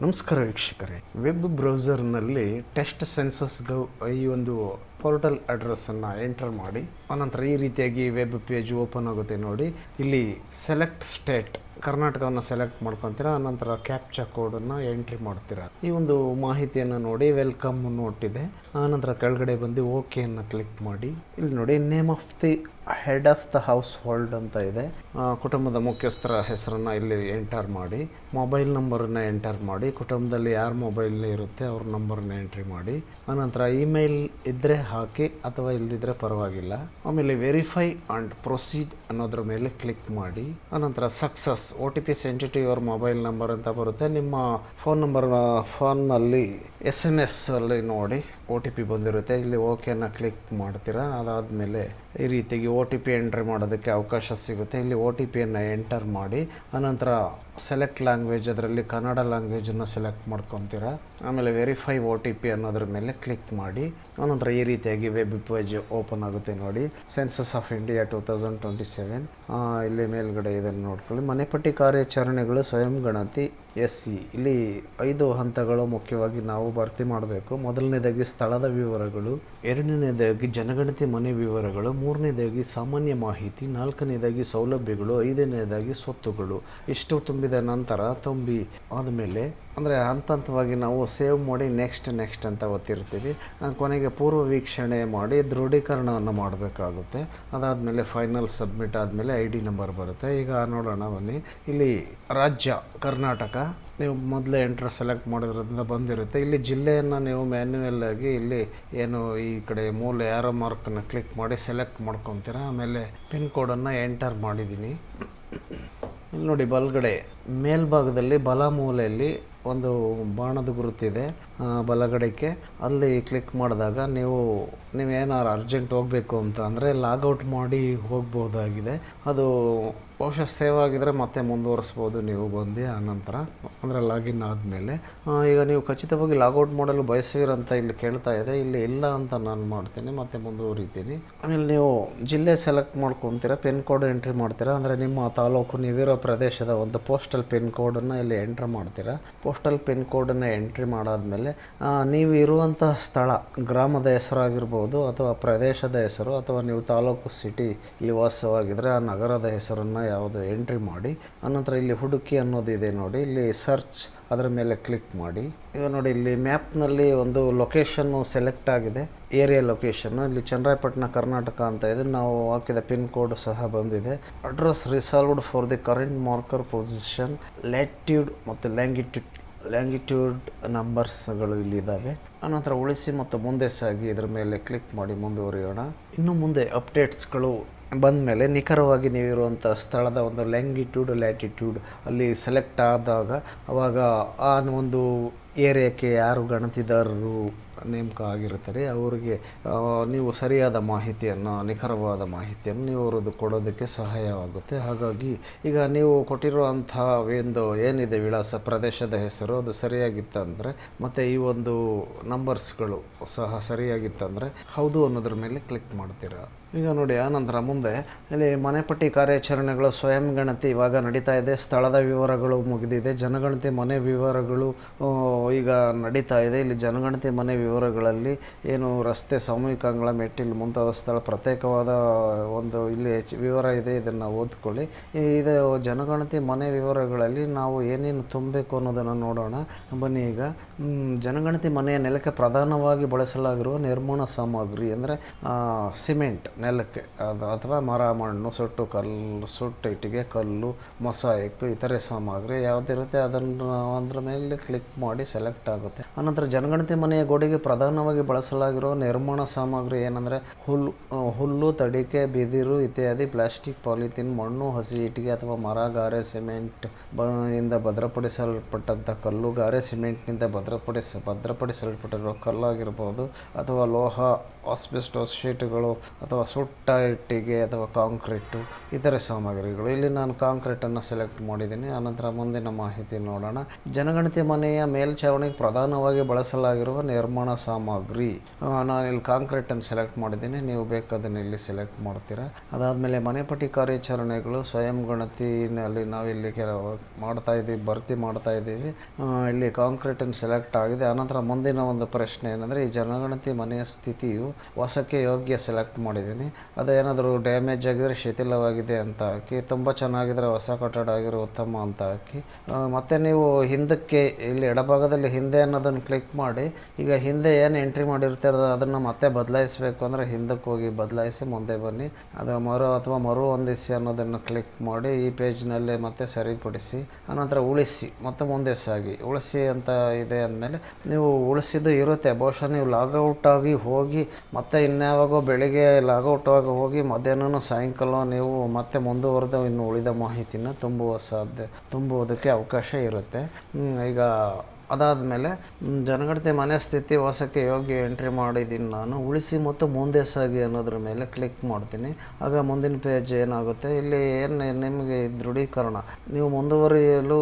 ನಮಸ್ಕಾರ ವೀಕ್ಷಕರೇ. Web ಬ್ರೌಸರ್ನಲ್ಲಿ test ಸೆನ್ಸಸ್ಗಳು ಈ ಒಂದು ಪೋರ್ಟಲ್ ಅಡ್ರೆಸ್ಸನ್ನು ಎಂಟರ್ ಮಾಡಿ ಅನಂತರ ಈ ರೀತಿಯಾಗಿ ವೆಬ್ ಪೇಜ್ ಓಪನ್ ಆಗುತ್ತೆ. ನೋಡಿ, ಇಲ್ಲಿ ಸೆಲೆಕ್ಟ್ ಸ್ಟೇಟ್ ಕರ್ನಾಟಕವನ್ನು ಸೆಲೆಕ್ಟ್ ಮಾಡ್ಕೊತೀರಾ, ಆನಂತರ ಕ್ಯಾಪ್ಚಾ ಕೋಡನ್ನು ಎಂಟ್ರಿ ಮಾಡ್ತೀರಾ. ಈ ಒಂದು ಮಾಹಿತಿಯನ್ನು ನೋಡಿ ವೆಲ್ಕಮ್ ನೋಟ್ ಇದೆ. ಆನಂತರ ಕೆಳಗಡೆ ಬಂದು ಓಕೆಯನ್ನು ಕ್ಲಿಕ್ ಮಾಡಿ. ಇಲ್ಲಿ ನೋಡಿ name of the head of the house hold ಅಂತ ಇದೆ. ಕುಟುಂಬದ ಮುಖ್ಯಸ್ಥರ ಹೆಸರನ್ನು ಇಲ್ಲಿ ಎಂಟರ್ ಮಾಡಿ, ಮೊಬೈಲ್ ನಂಬರನ್ನು ಎಂಟರ್ ಮಾಡಿ, ಕುಟುಂಬದಲ್ಲಿ ಯಾರ ಮೊಬೈಲ್ ಇರುತ್ತೆ ಅವ್ರ ನಂಬರನ್ನ ಎಂಟ್ರಿ ಮಾಡಿ, ಆನಂತರ ಇಮೇಲ್ ಇದ್ದರೆ ಹಾಕಿ ಅಥವಾ ಇಲ್ಲದಿದ್ದರೆ ಪರವಾಗಿಲ್ಲ. ಆಮೇಲೆ ವೆರಿಫೈ ಆ್ಯಂಡ್ ಪ್ರೊಸೀಡ್ ಅನ್ನೋದ್ರ ಮೇಲೆ ಕ್ಲಿಕ್ ಮಾಡಿ, ಆನಂತರ success OTP send to your mobile number ಅಂತ ಬರುತ್ತೆ. ನಿಮ್ಮ ಫೋನ್ನಲ್ಲಿ SMS ಅಲ್ಲಿ ನೋಡಿ OTP ಬಂದಿರುತ್ತೆ. ಇಲ್ಲಿ ಓಕೆನ ಕ್ಲಿಕ್ ಮಾಡ್ತೀರಾ. ಅದಾದಮೇಲೆ ಈ ರೀತಿಯಾಗಿ OTP ಎಂಟ್ರಿ ಮಾಡೋದಕ್ಕೆ ಅವಕಾಶ ಸಿಗುತ್ತೆ. ಇಲ್ಲಿ OTPಯನ್ನು ಎಂಟರ್ ಮಾಡಿ, ಆನಂತರ ಸೆಲೆಕ್ಟ್ ಲ್ಯಾಂಗ್ವೇಜ್, ಅದರಲ್ಲಿ ಕನ್ನಡ ಲ್ಯಾಂಗ್ವೇಜನ್ನು ಸೆಲೆಕ್ಟ್ ಮಾಡ್ಕೊತೀರಾ. ಆಮೇಲೆ ವೆರಿಫೈ OTP ಅನ್ನೋದ್ರ ಮೇಲೆ ಕ್ಲಿಕ್ ಮಾಡಿ, ಆನಂತರ ಈ ರೀತಿಯಾಗಿ ವೆಬ್ ಪೇಜ್ ಓಪನ್ ಆಗುತ್ತೆ. ನೋಡಿ, ಸೆನ್ಸಸ್ ಆಫ್ ಇಂಡಿಯಾ 2027 ಇಲ್ಲಿ ಮೇಲ್ಗಡೆ ಇದನ್ನು ನೋಡ್ಕೊಳ್ಳಿ. ಮನೆಪಟ್ಟಿ ಕಾರ್ಯಾಚರಣೆಗಳು ಸ್ವಯಂ ಗಣತಿ SE ಇಲ್ಲಿ 5 ಹಂತಗಳು ಮುಖ್ಯವಾಗಿ ನಾವು ಭರ್ತಿ ಮಾಡಬೇಕು. ಮೊದಲನೇದಾಗಿ ಸ್ಥಳದ ವಿವರಗಳು, ಎರಡನೇದಾಗಿ ಜನಗಣತಿ ಮನೆ ವಿವರಗಳು, ಮೂರನೇದಾಗಿ ಸಾಮಾನ್ಯ ಮಾಹಿತಿ, ನಾಲ್ಕನೇದಾಗಿ ಸೌಲಭ್ಯಗಳು, ಐದನೇದಾಗಿ ಸ್ವತ್ತುಗಳು. ಇಷ್ಟು ತುಂಬಿದ ನಂತರ ತುಂಬಿ ಆದಮೇಲೆ ಅಂದರೆ ಹಂತ ಹಂತವಾಗಿ ನಾವು ಸೇವ್ ಮಾಡಿ ನೆಕ್ಸ್ಟ್ ಅಂತ ಒತ್ತಿರ್ತೀವಿ. ಕೊನೆಗೆ ಪೂರ್ವ ವೀಕ್ಷಣೆ ಮಾಡಿ ದೃಢೀಕರಣವನ್ನು ಮಾಡಬೇಕಾಗುತ್ತೆ. ಅದಾದಮೇಲೆ ಫೈನಲ್ ಸಬ್ಮಿಟ್ ಆದಮೇಲೆ ID ನಂಬರ್ ಬರುತ್ತೆ. ಈಗ ನೋಡೋಣ ಬನ್ನಿ. ಇಲ್ಲಿ ರಾಜ್ಯ ಕರ್ನಾಟಕ ನೀವು ಮೊದಲೇ ಸೆಲೆಕ್ಟ್ ಮಾಡಿದ್ರಿಂದ ಬಂದಿರುತ್ತೆ. ಇಲ್ಲಿ ಜಿಲ್ಲೆಯನ್ನು ನೀವು ಮ್ಯಾನ್ಯುಯಲ್ ಆಗಿ ಇಲ್ಲಿ ಏನು ಈ ಕಡೆ ಮೂಲೆ ಆರೋ ಮಾರ್ಕನ್ನು ಕ್ಲಿಕ್ ಮಾಡಿ ಸೆಲೆಕ್ಟ್ ಮಾಡ್ಕೊತೀರಾ. ಆಮೇಲೆ ಪಿನ್ ಕೋಡನ್ನು ಎಂಟರ್ ಮಾಡಿದ್ದೀನಿ. ಇಲ್ಲಿ ನೋಡಿ, ಬಲಗಡೆ ಮೇಲ್ಭಾಗದಲ್ಲಿ ಬಲ ಮೂಲೆಯಲ್ಲಿ ಒಂದು ಬಾಣದ ಗುರುತಿದೆ ಬಲಗಡೆಗೆ. ಅಲ್ಲಿ ಕ್ಲಿಕ್ ಮಾಡಿದಾಗ ನೀವೇನಾರು ಅರ್ಜೆಂಟ್ ಹೋಗಬೇಕು ಅಂತ ಅಂದರೆ ಲಾಗೌಟ್ ಮಾಡಿ ಹೋಗ್ಬೋದಾಗಿದೆ. ಅದು ಬಹುಶಃ ಸೇವ್ ಆಗಿದರೆ ಮತ್ತೆ ಮುಂದುವರಿಸ್ಬೋದು ನೀವು ಬಂದು ಆನಂತರ, ಅಂದರೆ ಲಾಗಿನ್ ಆದಮೇಲೆ. ಈಗ ನೀವು ಖಚಿತವಾಗಿ ಲಾಗೌಟ್ ಮಾಡಲು ಬಯಸಿರಂತ ಇಲ್ಲಿ ಕೇಳ್ತಾ ಇದೆ. ಇಲ್ಲಿ ಇಲ್ಲ ಅಂತ ನಾನು ಮಾಡ್ತೀನಿ, ಮತ್ತೆ ಮುಂದುವರಿತೀನಿ. ಆಮೇಲೆ ನೀವು ಜಿಲ್ಲೆ ಸೆಲೆಕ್ಟ್ ಮಾಡ್ಕೊತೀರಾ, ಪಿನ್ ಕೋಡ್ ಎಂಟ್ರಿ ಮಾಡ್ತೀರಾ. ಅಂದರೆ ನಿಮ್ಮ ತಾಲೂಕು ನೀವಿರೋ ಪ್ರದೇಶದ ಒಂದು ಪೋಸ್ಟಲ್ ಪಿನ್ ಕೋಡನ್ನು ಇಲ್ಲಿ ಎಂಟ್ರಿ ಮಾಡ್ತೀರಾ. ಪೋಸ್ಟಲ್ ಪಿನ್ ಕೋಡನ್ನು ಎಂಟ್ರಿ ಮಾಡಾದಮೇಲೆ ನೀವು ಇರುವಂತಹ ಸ್ಥಳ, ಗ್ರಾಮದ ಹೆಸರಾಗಿರ್ಬೋದು ಅಥವಾ ಪ್ರದೇಶದ ಹೆಸರು, ಅಥವಾ ನೀವು ತಾಲೂಕು ಸಿಟಿ ಇಲ್ಲಿ ವಾಸವಾಗಿದ್ದರೆ ಆ ನಗರದ ಹೆಸರನ್ನು ಯಾವುದು ಎಂಟ್ರಿ ಮಾಡಿ, ಆನಂತರ ಇಲ್ಲಿ ಹುಡುಕಿ ಅನ್ನೋದಿದೆ ನೋಡಿ, ಇಲ್ಲಿ ಸರ್ಚ್ ಅದರ ಮೇಲೆ ಕ್ಲಿಕ್ ಮಾಡಿ. ಈಗ ನೋಡಿ, ಇಲ್ಲಿ ಮ್ಯಾಪ್ನಲ್ಲಿ ಒಂದು ಲೊಕೇಶನ್ನು ಸೆಲೆಕ್ಟ್ ಆಗಿದೆ, ಏರಿಯಾ ಲೊಕೇಶನ್ನು. ಇಲ್ಲಿ ಚನ್ನರಾಯಪಟ್ಟಣ ಕರ್ನಾಟಕ ಅಂತ ಇದೆ. ನಾವು ಹಾಕಿದ ಪಿನ್ ಕೋಡ್ ಸಹ ಬಂದಿದೆ. Address resolved for the current marker position, latitude ಮತ್ತು ಲ್ಯಾಂಗಿಟ್ಯೂಡ್ ನಂಬರ್ಸ್ಗಳು ಇಲ್ಲಿದ್ದಾವೆ. ಆನಂತರ ಉಳಿಸಿ ಮತ್ತು ಮುಂದೆ ಸಾಗಿ ಇದರ ಮೇಲೆ ಕ್ಲಿಕ್ ಮಾಡಿ ಮುಂದುವರಿಯೋಣ. ಇನ್ನು ಮುಂದೆ ಅಪ್ಡೇಟ್ಸ್ಗಳು ಬಂದ ಮೇಲೆ ನಿಖರವಾಗಿ ನೀವಿರುವಂಥ ಸ್ಥಳದ ಒಂದು ಲ್ಯಾಟಿಟ್ಯೂಡ್ ಅಲ್ಲಿ ಸೆಲೆಕ್ಟ್ ಆದಾಗ ಅವಾಗ ಆ ಒಂದು ಏರಿಯಾಕ್ಕೆ ಯಾರು ಗಣತಿದಾರರು ನೇಮಕ ಆಗಿರ್ತಾರೆ ಅವರಿಗೆ ನೀವು ಸರಿಯಾದ ಮಾಹಿತಿಯನ್ನು, ನಿಖರವಾದ ಮಾಹಿತಿಯನ್ನು ನೀವು ಅವರದ್ದು ಕೊಡೋದಕ್ಕೆ ಸಹಾಯವಾಗುತ್ತೆ. ಹಾಗಾಗಿ ಈಗ ನೀವು ಕೊಟ್ಟಿರುವಂತಹ ಏನಿದೆ ವಿಳಾಸ, ಪ್ರದೇಶದ ಹೆಸರು ಅದು ಸರಿಯಾಗಿತ್ತಂದರೆ ಮತ್ತು ಈ ಒಂದು ನಂಬರ್ಸ್ಗಳು ಸಹ ಸರಿಯಾಗಿತ್ತಂದರೆ ಹೌದು ಅನ್ನೋದ್ರ ಮೇಲೆ ಕ್ಲಿಕ್ ಮಾಡ್ತೀರಾ. ಈಗ ನೋಡಿ, ಆನಂತರ ಮುಂದೆ ಇಲ್ಲಿ ಮನೆಪಟ್ಟಿ ಕಾರ್ಯಾಚರಣೆಗಳು ಸ್ವಯಂ ಗಣತಿ ಇವಾಗ ನಡೀತಾ ಇದೆ. ಸ್ಥಳದ ವಿವರಗಳು ಮುಗಿದಿದೆ. ಜನಗಣತಿ ಮನೆ ವಿವರಗಳು ಈಗ ನಡೀತಾ ಇದೆ. ಇಲ್ಲಿ ಜನಗಣತಿ ಮನೆ ವಿವರಗಳಲ್ಲಿ ಏನು ರಸ್ತೆ, ಸಾಮೂಹಿಕ ಅಂಗಳ, ಮೆಟ್ಟಿಲು ಮುಂತಾದ ಸ್ಥಳ ಪ್ರತ್ಯೇಕವಾದ ಒಂದು ಇಲ್ಲಿ ವಿವರ ಇದೆ. ಇದನ್ನು ಓದ್ಕೊಳ್ಳಿ. ಇದು ಜನಗಣತಿ ಮನೆ ವಿವರಗಳಲ್ಲಿ ನಾವು ಏನೇನು ತುಂಬಬೇಕು ಅನ್ನೋದನ್ನು ನೋಡೋಣ ಬನ್ನಿ. ಈಗ ಜನಗಣತಿ ಮನೆಯ ನೆಲಕ್ಕೆ ಪ್ರಧಾನವಾಗಿ ಬಳಸಲಾಗಿರುವ ನಿರ್ಮಾಣ ಸಾಮಗ್ರಿ ಅಂದರೆ ಸಿಮೆಂಟ್ ನೆಲಕ್ಕೆ, ಅದು ಅಥವಾ ಮರ, ಮಣ್ಣು, ಸುಟ್ಟು ಇಟ್ಟಿಗೆ, ಕಲ್ಲು, ಮೊಸಾಯಿಕ್, ಇತರೆ ಸಾಮಗ್ರಿ ಯಾವುದಿರುತ್ತೆ ಅದನ್ನು ಅದರ ಮೇಲೆ ಕ್ಲಿಕ್ ಮಾಡಿ ಸೆಲೆಕ್ಟ್ ಆಗುತ್ತೆ. ಆನಂತರ ಜನಗಣತಿ ಮನೆಯ ಗೋಡೆಗೆ ಪ್ರಧಾನವಾಗಿ ಬಳಸಲಾಗಿರುವ ನಿರ್ಮಾಣ ಸಾಮಗ್ರಿ ಏನಂದರೆ ಹುಲ್ಲು, ತಡಿಕೆ, ಬಿದಿರು ಇತ್ಯಾದಿ, ಪ್ಲಾಸ್ಟಿಕ್, ಪಾಲಿಥೀನ್, ಮಣ್ಣು, ಹಸಿ ಇಟ್ಟಿಗೆ ಅಥವಾ ಮರ, ಗಾರೆ, ಸಿಮೆಂಟ್ ಇಂದ ಭದ್ರಪಡಿಸಲ್ಪಟ್ಟಂಥ ಕಲ್ಲು, ಗಾರೆ ಸಿಮೆಂಟ್ನಿಂದ ಭದ್ರಪಡಿಸಲ್ಪಟ್ಟಿರುವ ಕಲ್ಲಾಗಿರ್ಬೋದು, ಅಥವಾ ಲೋಹ ಆಸ್ಬೆಸ್ಟಾಸ್ ಶೀಟುಗಳು ಅಥವಾ ಸುಟ್ಟ ಇಟ್ಟಿಗೆ ಅಥವಾ ಕಾಂಕ್ರೀಟು ಇತರೆ ಸಾಮಗ್ರಿಗಳು. ಇಲ್ಲಿ ನಾನು ಕಾಂಕ್ರೀಟನ್ನು ಸೆಲೆಕ್ಟ್ ಮಾಡಿದ್ದೀನಿ. ಆನಂತರ ಮುಂದಿನ ಮಾಹಿತಿ ನೋಡೋಣ. ಜನಗಣತಿ ಮನೆಯ ಮೇಲ್ಛಾವಣಿಗೆ ಪ್ರಧಾನವಾಗಿ ಬಳಸಲಾಗಿರುವ ನಿರ್ಮಾಣ ಸಾಮಗ್ರಿ. ನಾನು ಇಲ್ಲಿ ಕಾಂಕ್ರೀಟನ್ನು ಸೆಲೆಕ್ಟ್ ಮಾಡಿದ್ದೀನಿ, ನೀವು ಬೇಕಾದನ್ನು ಇಲ್ಲಿ ಸೆಲೆಕ್ಟ್ ಮಾಡ್ತೀರಾ. ಅದಾದಮೇಲೆ ಮನೆಪಟ್ಟಿ ಕಾರ್ಯಾಚರಣೆಗಳು ಸ್ವಯಂ ಗಣತಿನಲ್ಲಿ ನಾವು ಇಲ್ಲಿ ಕೆಲವು ಭರ್ತಿ ಮಾಡ್ತಾ ಇದ್ದೀವಿ. ಇಲ್ಲಿ ಕಾಂಕ್ರೀಟನ್ನು ಸೆಲೆಕ್ಟ್ ಆಗಿದೆ. ಆನಂತರ ಮುಂದಿನ ಒಂದು ಪ್ರಶ್ನೆ ಏನಂದರೆ, ಈ ಜನಗಣತಿ ಮನೆಯ ಸ್ಥಿತಿಯು ವಾಸಕ್ಕೆ ಯೋಗ್ಯ ಸೆಲೆಕ್ಟ್ ಮಾಡಿದ್ದೀನಿ. ಅದೇನಾದರೂ ಡ್ಯಾಮೇಜ್ ಆಗಿದರೆ ಶಿಥಿಲವಾಗಿದೆ ಅಂತ ಹಾಕಿ, ತುಂಬ ಚೆನ್ನಾಗಿದ್ರೆ ಹೊಸ ಕಟ್ಟಡ ಆಗಿರೋ ಉತ್ತಮ ಅಂತ ಹಾಕಿ, ಮತ್ತು ನೀವು ಹಿಂದಕ್ಕೆ ಇಲ್ಲಿ ಎಡಭಾಗದಲ್ಲಿ ಹಿಂದೆ ಅನ್ನೋದನ್ನು ಕ್ಲಿಕ್ ಮಾಡಿ, ಈಗ ಹಿಂದೆ ಏನು ಎಂಟ್ರಿ ಮಾಡಿರ್ತೀರ ಅದನ್ನು ಮತ್ತೆ ಬದಲಾಯಿಸಬೇಕು ಅಂದರೆ ಹಿಂದಕ್ಕೆ ಹೋಗಿ ಬದಲಾಯಿಸಿ ಮುಂದೆ ಬನ್ನಿ. ಅದು ಮರು ಹೊಂದಿಸಿ ಅನ್ನೋದನ್ನು ಕ್ಲಿಕ್ ಮಾಡಿ ಈ ಪೇಜ್ನಲ್ಲೇ ಮತ್ತೆ ಸರಿಪಡಿಸಿ, ಆನಂತರ ಉಳಿಸಿ ಮತ್ತು ಮುಂದೆ ಸಾಗಿ. ಉಳಿಸಿ ಅಂತ ಇದೆ ಅಂದಮೇಲೆ ನೀವು ಉಳಿಸಿದ್ದು ಇರುತ್ತೆ. ಬಹುಶಃ ನೀವು ಲಾಗೌಟ್ ಆಗಿ ಹೋಗಿ ಮತ್ತೆ ಇನ್ಯಾವಾಗೋ ಬೆಳಿಗ್ಗೆ ಲಾಗೌಟ್ ಆಗಿ ಹೋಗಿ ಮಧ್ಯಾಹ್ನ ಸಾಯಂಕಾಲ ನೀವು ಮತ್ತೆ ಮುಂದುವರೆದು ಇನ್ನು ಉಳಿದ ಮಾಹಿತಿನ ತುಂಬುವುದಕ್ಕೆ ಅವಕಾಶ ಇರುತ್ತೆ. ಈಗ ಅದಾದಮೇಲೆ ಜನಗಣತಿ ಮನೆ ಸ್ಥಿತಿ ವಾಸಕ್ಕೆ ಯೋಗ್ಯ ಎಂಟ್ರಿ ಮಾಡಿದ್ದೀನಿ ನಾನು. ಉಳಿಸಿ ಮತ್ತು ಮುಂದೆ ಸಾಗಿ ಅನ್ನೋದ್ರ ಮೇಲೆ ಕ್ಲಿಕ್ ಮಾಡ್ತೀನಿ. ಆಗ ಮುಂದಿನ ಪೇಜ್ ಏನಾಗುತ್ತೆ, ಇಲ್ಲಿ ಏನು ನಿಮಗೆ ದೃಢೀಕರಣ, ನೀವು ಮುಂದುವರಿಯಲು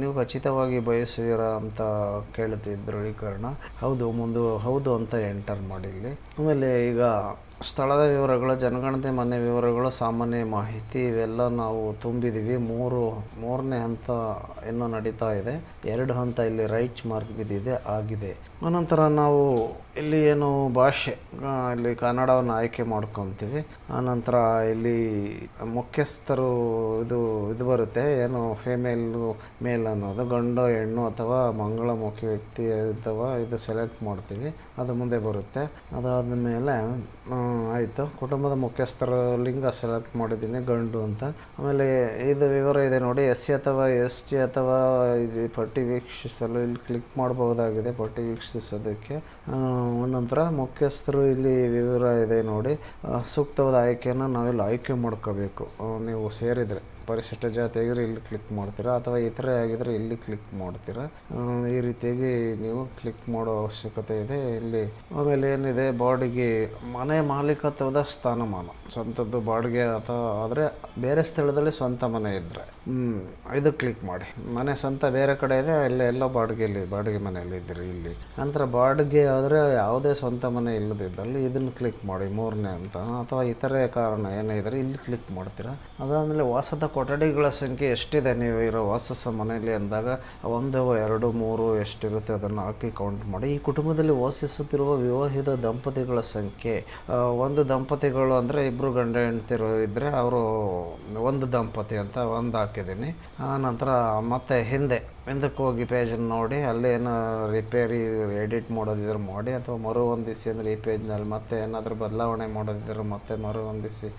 ನೀವು ಖಚಿತವಾಗಿ ಬಯಸುವಿರಾ ಅಂತ ಕೇಳುತ್ತೆ ದೃಢೀಕರಣ. ಹೌದು ಅಂತ ಎಂಟರ್ ಮಾಡಿ ಇಲ್ಲಿ. ಆಮೇಲೆ ಈಗ ಸ್ಥಳದ ವಿವರಗಳು, ಜನಗಣತಿ ಮನೆ ವಿವರಗಳು, ಸಾಮಾನ್ಯ ಮಾಹಿತಿ ಇವೆಲ್ಲ ನಾವು ತುಂಬಿದ್ದೀವಿ. ಮೂರನೇ ಹಂತ ಇನ್ನೂ ನಡೀತಾ ಇದೆ. 2 ಹಂತ ಇಲ್ಲಿ ರೈಟ್ ಮಾರ್ಕ್ ಬಿದ್ದಿದೆ, ಆಗಿದೆ. ಅನಂತರ ನಾವು ಇಲ್ಲಿ ಏನು ಭಾಷೆ, ಇಲ್ಲಿ ಕನ್ನಡವನ್ನು ಆಯ್ಕೆ ಮಾಡ್ಕೊತೀವಿ. ಆನಂತರ ಇಲ್ಲಿ ಮುಖ್ಯಸ್ಥರು ಇದು ಬರುತ್ತೆ, ಏನು ಮೇಲ್ ಅನ್ನೋದು, ಗಂಡು ಹೆಣ್ಣು ಅಥವಾ ಮಂಗಳಮುಖಿ ವ್ಯಕ್ತಿ ಅಥವಾ ಇದು ಸೆಲೆಕ್ಟ್ ಮಾಡ್ತೀವಿ, ಅದು ಮುಂದೆ ಬರುತ್ತೆ. ಅದಾದ ಮೇಲೆ ಆಯಿತು, ಕುಟುಂಬದ ಮುಖ್ಯಸ್ಥರ ಲಿಂಗ ಸೆಲೆಕ್ಟ್ ಮಾಡಿದ್ದೀನಿ, ಗಂಡು ಅಂತ. ಆಮೇಲೆ ಇದು ವಿವರ ಇದೆ ನೋಡಿ, SC ಅಥವಾ ST ಅಥವಾ ಇದು ಪಟ್ಟಿ ವೀಕ್ಷಿಸಲು ಇಲ್ಲಿ ಕ್ಲಿಕ್ ಮಾಡಬಹುದಾಗಿದೆ, ಪಟ್ಟಿ ವೀಕ್ಷಿಸೋದಕ್ಕೆ. ನಂತರ ಮುಖ್ಯಸ್ಥರು ಇಲ್ಲಿ ವಿವರ ಇದೆ ನೋಡಿ. ಸೂಕ್ತವಾದ ಆಯ್ಕೆಯನ್ನು ನಾವಿಲ್ಲಿ ಆಯ್ಕೆ ಮಾಡ್ಕೋಬೇಕು. ನೀವು ಸೇರಿದರೆ ಪರಿಶಿಷ್ಟ ಜಾತಿ ಆಗಿದ್ರೆ ಇಲ್ಲಿ ಕ್ಲಿಕ್ ಮಾಡ್ತೀರಾ, ಅಥವಾ ಇತರೆ ಆಗಿದ್ರೆ ಇಲ್ಲಿ ಕ್ಲಿಕ್ ಮಾಡ್ತೀರಾ. ಈ ರೀತಿಯಾಗಿ ನೀವು ಕ್ಲಿಕ್ ಮಾಡೋ ಅವಶ್ಯಕತೆ ಇದೆ ಇಲ್ಲಿ. ಆಮೇಲೆ ಏನಿದೆ, ಬಾಡಿಗೆ ಮನೆ ಮಾಲೀಕತ್ವದ ಸ್ಥಾನಮಾನ, ಸ್ವಂತದ್ದು ಬಾಡಿಗೆ ಅಥವಾ ಆದರೆ ಬೇರೆ ಸ್ಥಳದಲ್ಲಿ ಸ್ವಂತ ಮನೆ ಇದ್ದರೆ ಇದು ಕ್ಲಿಕ್ ಮಾಡಿ. ಮನೆ ಸ್ವಂತ ಬೇರೆ ಕಡೆ ಇದೆ, ಎಲ್ಲೋ ಬಾಡಿಗೆ ಮನೆಯಲ್ಲಿ ಇದ್ದೀರಿ ಇಲ್ಲಿ. ನಂತರ ಬಾಡಿಗೆ ಆದರೆ ಯಾವುದೇ ಸ್ವಂತ ಮನೆ ಇಲ್ಲದಿದ್ದಲ್ಲಿ ಇದನ್ನು ಕ್ಲಿಕ್ ಮಾಡಿ, 3ನೇ ಅಂತ. ಅಥವಾ ಇತರೆ ಕಾರಣ ಏನೇ ಇದ್ದರೆ ಇಲ್ಲಿ ಕ್ಲಿಕ್ ಮಾಡ್ತೀರಾ. ಅದಾದಮೇಲೆ ವಾಸದ ಕೊಠಡಿಗಳ ಸಂಖ್ಯೆ ಎಷ್ಟಿದೆ ನೀವು ಇರೋ ವಾಸಸ ಮನೆಯಲ್ಲಿ ಅಂದಾಗ 1, 2, 3 ಎಷ್ಟಿರುತ್ತೆ ಅದನ್ನು ಹಾಕಿ ಕೌಂಟ್ ಮಾಡಿ. ಈ ಕುಟುಂಬದಲ್ಲಿ ವಾಸಿಸುತ್ತಿರುವ ವಿವಾಹಿತ ದಂಪತಿಗಳ ಸಂಖ್ಯೆ, ಒಂದು ದಂಪತಿಗಳು ಅಂದರೆ ಇಬ್ಬರು ಗಂಡ ಹೆಂಡ್ತಿರು ಇದ್ದರೆ ಅವರು ಒಂದು ದಂಪತಿ ಅಂತ ಒಂದು ಹಾಕಿದ್ದೀನಿ. ಆನಂತರ ಮತ್ತೆ ಹಿಂದಕ್ಕೆ ಹೋಗಿ ಪೇಜನ್ನು ನೋಡಿ, ಅಲ್ಲೇನು ರಿಪೇರಿ ಎಡಿಟ್ ಮಾಡೋದಿದ್ರೆ ಮಾಡಿ, ಅಥವಾ ಮರು ಹೊಂದಿಸಿ ಅಂದರೆ ಈ ಪೇಜ್ನಲ್ಲಿ ಮತ್ತೆ ಏನಾದರೂ ಬದಲಾವಣೆ ಮಾಡೋದಿದ್ರೆ ಮತ್ತೆ ಮರು ಹೊಂದಿಸಿ.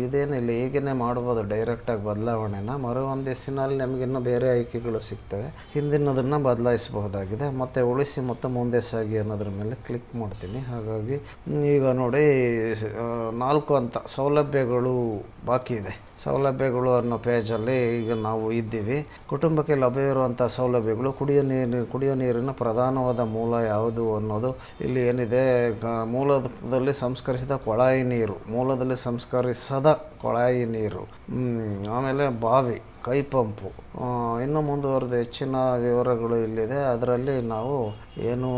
ಇದೇನಿಲ್ಲ, ಈಗೇ ಮಾಡ್ಬೋದು ಡೈರೆಕ್ಟಾಗಿ ಬದಲಾವಣೆನ. ಮರು ಹೊಂದಿಸಿನಲ್ಲಿ ನಮಗೆ ಇನ್ನೂ ಬೇರೆ ಆಯ್ಕೆಗಳು ಸಿಗ್ತವೆ, ಹಿಂದಿನದನ್ನು ಬದಲಾಯಿಸಬಹುದಾಗಿದೆ. ಮತ್ತು ಉಳಿಸಿ ಮತ್ತು ಮುಂದೆ ಸಾಗಿ ಅನ್ನೋದ್ರ ಮೇಲೆ ಕ್ಲಿಕ್ ಮಾಡ್ತೀನಿ. ಹಾಗಾಗಿ ಈಗ ನೋಡಿ 4 ಹಂತ ಸೌಲಭ್ಯಗಳು ಬಾಕಿ ಇದೆ. ಸೌಲಭ್ಯಗಳು ಅನ್ನೋ ಪೇಜಲ್ಲಿ ಈಗ ನಾವು ಇದ್ದೀವಿ. ಕುಟುಂಬಕ್ಕೆ ಲಭ್ಯವಿರುವಂಥ ಸೌಲಭ್ಯಗಳು, ಕುಡಿಯೋ ನೀರಿನ ಪ್ರಧಾನವಾದ ಮೂಲ ಯಾವುದು ಅನ್ನೋದು ಇಲ್ಲಿ ಏನಿದೆ. ಮೂಲದಲ್ಲಿ ಸಂಸ್ಕರಿಸಿದ ಕೊಳಾಯಿ ನೀರು, ಮೂಲದಲ್ಲಿ ಸಂಸ್ಕರಿಸದ ಕೊಳಾಯಿ ನೀರು, ಆಮೇಲೆ ಬಾವಿ, ಕೈ ಪಂಪು, ಇನ್ನೂ ಮುಂದುವರೆದ ಹೆಚ್ಚಿನ ವಿವರಗಳು ಇಲ್ಲಿದೆ. ಅದರಲ್ಲಿ ನಾವು ಏನು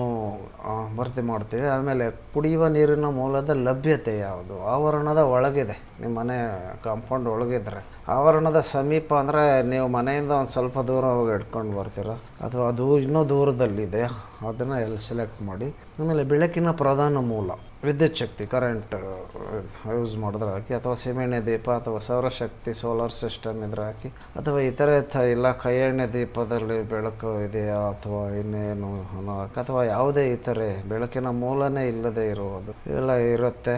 ಭರ್ತಿ ಮಾಡ್ತೀವಿ. ಆಮೇಲೆ ಕುಡಿಯುವ ನೀರಿನ ಮೂಲದ ಲಭ್ಯತೆ ಯಾವುದು, ಆವರಣದ ಒಳಗಿದೆ, ನಿಮ್ಮ ಮನೆ ಕಾಂಪೌಂಡ್ ಒಳಗಿದ್ರೆ. ಆವರಣದ ಸಮೀಪ ಅಂದರೆ ನೀವು ಮನೆಯಿಂದ ಒಂದು ಸ್ವಲ್ಪ ದೂರ ಹೋಗಿ ಇಟ್ಕೊಂಡು ಬರ್ತೀರ, ಅಥವಾ ಅದು ಇನ್ನೂ ದೂರದಲ್ಲಿದೆ, ಅದನ್ನು ಎಲ್ಲಿ ಸೆಲೆಕ್ಟ್ ಮಾಡಿ. ಆಮೇಲೆ ಬೆಳಕಿನ ಪ್ರಧಾನ ಮೂಲ, ವಿದ್ಯುತ್ ಶಕ್ತಿ, ಕರೆಂಟ್ ಯೂಸ್ ಮಾಡಿದ್ರೆ ಹಾಕಿ, ಅಥವಾ ಸೀಮೆಣ್ಣೆ ದೀಪ ಅಥವಾ ಸೌರಶಕ್ತಿ ಸೋಲಾರ್ ಸಿಸ್ಟಮ್ ಇದ್ರೆ ಹಾಕಿ, ಅಥವಾ ಇತರೆ ಇಲ್ಲ ಕೈ ಎಣ್ಣೆ ದೀಪದಲ್ಲಿ ಬೆಳಕು ಇದೆಯಾ ಅಥವಾ ಇನ್ನೇನು ಹಾಕಿ, ಅಥವಾ ಯಾವುದೇ ಇತರೆ ಬೆಳಕಿನ ಮೂಲನೇ ಇಲ್ಲದೆ ಇರುವುದು ಇವೆಲ್ಲ ಇರುತ್ತೆ.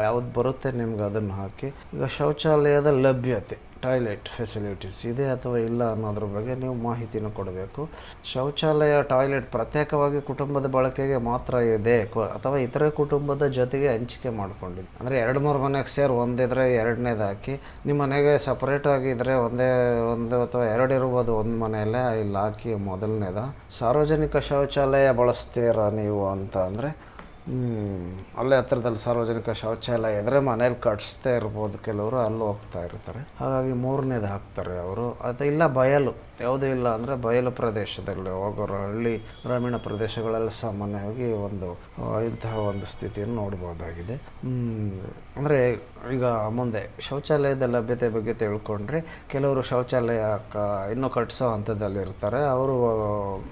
ಯಾವುದು ಬರುತ್ತೆ ನಿಮ್ಗೆ ಅದನ್ನು ಹಾಕಿ. ಈಗ ಶೌಚಾಲಯದ ಲಭ್ಯತೆ, ಟಾಯ್ಲೆಟ್ ಫೆಸಿಲಿಟೀಸ್ ಇದೆ ಅಥವಾ ಇಲ್ಲ ಅನ್ನೋದ್ರ ಬಗ್ಗೆ ನೀವು ಮಾಹಿತಿನ ಕೊಡಬೇಕು. ಶೌಚಾಲಯ ಟಾಯ್ಲೆಟ್ ಪ್ರತ್ಯೇಕವಾಗಿ ಕುಟುಂಬದ ಬಳಕೆಗೆ ಮಾತ್ರ ಇದೆ ಅಥವಾ ಇತರೆ ಕುಟುಂಬದ ಜೊತೆಗೆ ಹಂಚಿಕೆ ಮಾಡ್ಕೊಂಡಿದ್ದು, ಅಂದರೆ 2-3 ಮನೆಗೆ ಸೇರಿ ಒಂದಿದ್ರೆ 2ನೇದು ಹಾಕಿ. ನಿಮ್ಮ ಮನೆಗೆ ಸಪ್ರೇಟಾಗಿದ್ದರೆ ಒಂದು ಅಥವಾ 2 ಇರ್ಬೋದು ಒಂದು ಮನೆಯಲ್ಲೇ, ಇಲ್ಲಿ ಹಾಕಿ ಮೊದಲನೇದ. ಸಾರ್ವಜನಿಕ ಶೌಚಾಲಯ ಬಳಸ್ತೀರಾ ನೀವು ಅಂತ ಅಂದರೆ ಅಲ್ಲೇ ಹತ್ರದಲ್ಲಿ ಸಾರ್ವಜನಿಕ ಶೌಚಾಲಯ ಇದ್ದರೆ ಮನೇಲಿ ಕಟ್ಸ್ದೇ ಇರ್ಬೋದು, ಕೆಲವರು ಅಲ್ಲಿ ಹೋಗ್ತಾ ಇರ್ತಾರೆ. ಹಾಗಾಗಿ ಮೂರನೇದು ಹಾಕ್ತಾರೆ ಅವರು. ಅದು ಇಲ್ಲ ಬಯಲು, ಯಾವುದೂ ಇಲ್ಲ ಅಂದರೆ ಬಯಲು ಪ್ರದೇಶದಲ್ಲಿ ಹೋಗೋರು, ಹಳ್ಳಿ ಗ್ರಾಮೀಣ ಪ್ರದೇಶಗಳಲ್ಲಿ ಸಾಮಾನ್ಯವಾಗಿ ಇಂತಹ ಒಂದು ಸ್ಥಿತಿಯನ್ನು ನೋಡ್ಬೋದಾಗಿದೆ. ಅಂದರೆ ಈಗ ಮುಂದೆ ಶೌಚಾಲಯದ ಲಭ್ಯತೆ ಬಗ್ಗೆ ತಿಳ್ಕೊಂಡ್ರೆ, ಕೆಲವರು ಶೌಚಾಲಯ ಇನ್ನೂ ಕಟ್ಟಿಸೋ ಹಂತದಲ್ಲಿರ್ತಾರೆ,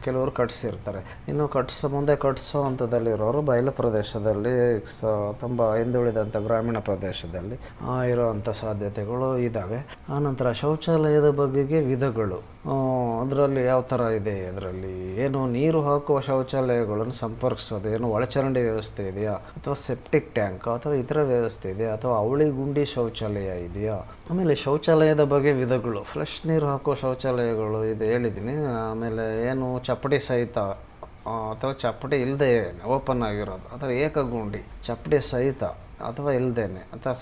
ಕೆಲವರು ಕಟ್ಟಿಸಿರ್ತಾರೆ. ಇನ್ನು ಮುಂದೆ ಕಟ್ಟಿಸೋ ಹಂತದಲ್ಲಿರೋರು ಬಯಲು ಪ್ರದೇಶದಲ್ಲಿ ತುಂಬ ಹಿಂದುಳಿದಂಥ ಗ್ರಾಮೀಣ ಪ್ರದೇಶದಲ್ಲಿ ಇರೋವಂಥ ಸಾಧ್ಯತೆಗಳು ಇದ್ದಾವೆ. ಆನಂತರ ಶೌಚಾಲಯದ ಬಗೆಗೆ ವಿಧಗಳು, ಅದರಲ್ಲಿ ಯಾವ ಥರ ಇದೆ, ಅದರಲ್ಲಿ ಏನು ನೀರು ಹಾಕುವ ಶೌಚಾಲಯಗಳನ್ನು ಸಂಪರ್ಕಿಸೋದು, ಏನು ಒಳಚರಂಡಿ ವ್ಯವಸ್ಥೆ ಇದೆಯಾ, ಅಥವಾ ಸೆಪ್ಟಿಕ್ ಟ್ಯಾಂಕ್ ಅಥವಾ ಇತರ ವ್ಯವಸ್ಥೆ ಇದೆಯಾ, ಅಥವಾ ಅವಳಿ ಗುಂಡಿ ಶೌಚಾಲಯ ಇದೆಯಾ. ಆಮೇಲೆ ಶೌಚಾಲಯದ ಬಗ್ಗೆ ವಿಧಗಳು, ಫ್ರೆಶ್ ನೀರು ಹಾಕುವ ಶೌಚಾಲಯಗಳು ಇದೆ ಹೇಳಿದ್ದೀನಿ. ಆಮೇಲೆ ಏನು ಚಪ್ಪಡಿ ಸಹಿತ ಅಥವಾ ಚಪ್ಪಡಿ ಇಲ್ಲದೆ ಓಪನ್ ಆಗಿರೋದು, ಅಥವಾ ಏಕಗುಂಡಿ ಚಪ್ಪಡಿ ಸಹಿತ ಅಥವಾ ಇಲ್ಲದೇನೆ, ಅಥವಾ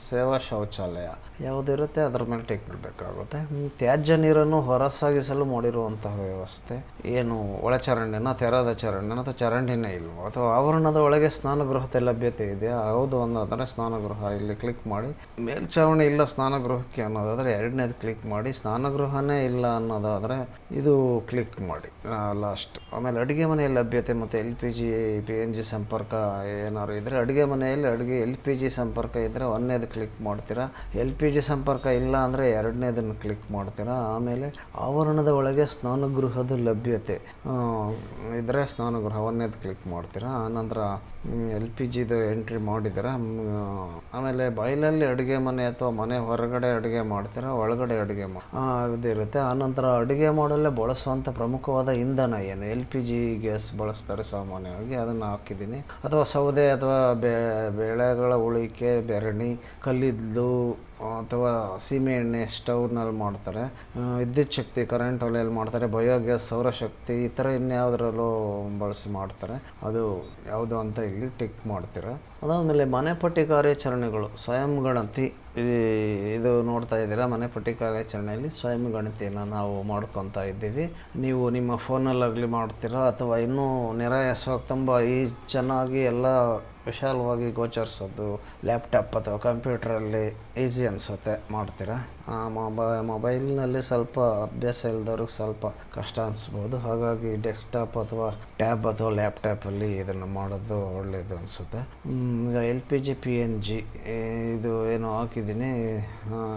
ಸೇವಾ ಶೌಚಾಲಯ ಯಾವುದಿರುತ್ತೆ ಅದ್ರ ಮೇಲೆ ಟಿಕ್ ಬಿಡಬೇಕಾಗುತ್ತೆ. ತ್ಯಾಜ್ಯ ನೀರನ್ನು ಹೊರಸಾಗಿಸಲು ಮಾಡಿರುವಂತಹ ವ್ಯವಸ್ಥೆ, ಏನು ಒಳಚರಂಡಿನ, ತೆರೆದ ಚರಂಡಿನ ಅಥವಾ ಚರಂಡಿನೇ ಇಲ್ವೋ, ಅಥವಾ ಆವರಣದ ಒಳಗೆ ಸ್ನಾನಗೃಹದ ಲಭ್ಯತೆ ಇದೆಯಾ, ಹೌದು ಅನ್ನೋದಾದರೆ ಸ್ನಾನಗೃಹ ಇಲ್ಲಿ ಕ್ಲಿಕ್ ಮಾಡಿ. ಮೇಲ್ಛಾವಣಿ ಇಲ್ಲ ಸ್ನಾನಗೃಹಕ್ಕೆ ಅನ್ನೋದಾದರೆ ಎರಡನೇದು ಕ್ಲಿಕ್ ಮಾಡಿ. ಸ್ನಾನಗೃಹನೇ ಇಲ್ಲ ಅನ್ನೋದಾದರೆ ಇದು ಕ್ಲಿಕ್ ಮಾಡಿ ಲಾಸ್ಟ್. ಆಮೇಲೆ ಅಡುಗೆ ಮನೆಯ ಲಭ್ಯತೆ ಮತ್ತು LPG PNG ಸಂಪರ್ಕ ಏನಾದ್ರು ಇದ್ದರೆ, ಅಡುಗೆ ಮನೆಯಲ್ಲಿ LPG ಸಂಪರ್ಕ ಇದ್ದರೆ ಒಂದನೇದು ಕ್ಲಿಕ್ ಮಾಡ್ತೀರಾ. LPG ಸಂಪರ್ಕ ಇಲ್ಲ ಅಂದರೆ ಎರಡನೇದನ್ನು ಕ್ಲಿಕ್ ಮಾಡ್ತೀರಾ. ಆಮೇಲೆ ಆವರಣದ ಒಳಗೆ ಸ್ನಾನಗೃಹದ ಲಭ್ಯತೆ ಇದ್ದರೆ ಸ್ನಾನಗೃಹ ಒಂದನೇದು ಕ್ಲಿಕ್ ಮಾಡ್ತೀರಾ. ಆನಂತರ LPGದು ಎಂಟ್ರಿ ಮಾಡಿದ್ದೀರಾ. ಆಮೇಲೆ ಬಯಲಲ್ಲಿ ಅಡುಗೆ ಮನೆ ಅಥವಾ ಮನೆ ಹೊರಗಡೆ ಅಡುಗೆ ಮಾಡ್ತೀರಾ, ಒಳಗಡೆ ಅಡುಗೆ ಇದಿರುತ್ತೆ. ಆನಂತರ ಅಡುಗೆ ಮಾಡಲು ಬಳಸುವಂಥ ಪ್ರಮುಖವಾದ ಇಂಧನ ಏನು, LPG ಗ್ಯಾಸ್ ಬಳಸ್ತಾರೆ ಸಾಮಾನ್ಯವಾಗಿ, ಅದನ್ನು ಹಾಕಿದ್ದೀನಿ. ಅಥವಾ ಸೌದೆ ಅಥವಾ ಬೇಳೆಗಳ ಉಳಿಕೆ, ಬೆರಣಿ, ಕಲ್ಲಿದ್ದಲು ಅಥವಾ ಸೀಮೆ ಎಣ್ಣೆ ಸ್ಟವ್ನಲ್ಲಿ ಮಾಡ್ತಾರೆ. ವಿದ್ಯುತ್ ಶಕ್ತಿ ಕರೆಂಟ್ ಒಲೆಯಲ್ಲಿ ಮಾಡ್ತಾರೆ. ಬಯೋಗ್ಯಾಸ್, ಸೌರಶಕ್ತಿ, ಈ ಥರ ಇನ್ಯಾವುದರಲ್ಲೂ ಬಳಸಿ ಮಾಡ್ತಾರೆ. ಅದು ಯಾವುದು ಅಂತ ಇಲ್ಲಿ ಟಿಕ್ ಮಾಡ್ತೀರ. ಅದಾದಮೇಲೆ ಮನೆಪಟ್ಟಿ ಕಾರ್ಯಾಚರಣೆಗಳು, ಸ್ವಯಂ ಗಣತಿ ಇದು ನೋಡ್ತಾ ಇದ್ದೀರಾ. ಮನೆಪಟ್ಟಿ ಕಾರ್ಯಾಚರಣೆಯಲ್ಲಿ ಸ್ವಯಂ ಗಣತಿಯನ್ನು ನಾವು ಮಾಡ್ಕೊತಾ ಇದ್ದೀವಿ. ನೀವು ನಿಮ್ಮ ಫೋನಲ್ಲಾಗಲಿ ಮಾಡ್ತೀರಾ, ಅಥವಾ ಇನ್ನೂ ನಿರಾಯಾಸವಾಗಿ ತುಂಬ ಚೆನ್ನಾಗಿ ಎಲ್ಲ ವಿಶಾಲವಾಗಿ ಗೋಚರಿಸೋದು ಲ್ಯಾಪ್ಟಾಪ್ ಅಥವಾ ಕಂಪ್ಯೂಟ್ರಲ್ಲಿ ಈಸಿ ಅನಿಸುತ್ತೆ ಮಾಡ್ತೀರಾ. ಮೊಬೈಲ್ನಲ್ಲಿ ಸ್ವಲ್ಪ ಅಭ್ಯಾಸ ಇಲ್ಲದವ್ರಿಗೆ ಸ್ವಲ್ಪ ಕಷ್ಟ ಅನಿಸ್ಬೋದು. ಹಾಗಾಗಿ ಡೆಸ್ಕ್ಟಾಪ್ ಅಥವಾ ಟ್ಯಾಬ್ ಅಥವಾ ಲ್ಯಾಪ್ಟಾಪಲ್ಲಿ ಇದನ್ನು ಮಾಡೋದು ಒಳ್ಳೆಯದು ಅನಿಸುತ್ತೆ. ಈಗ LPG PNG ಇದು ಏನು ಹಾಕಿದ್ದೀನಿ,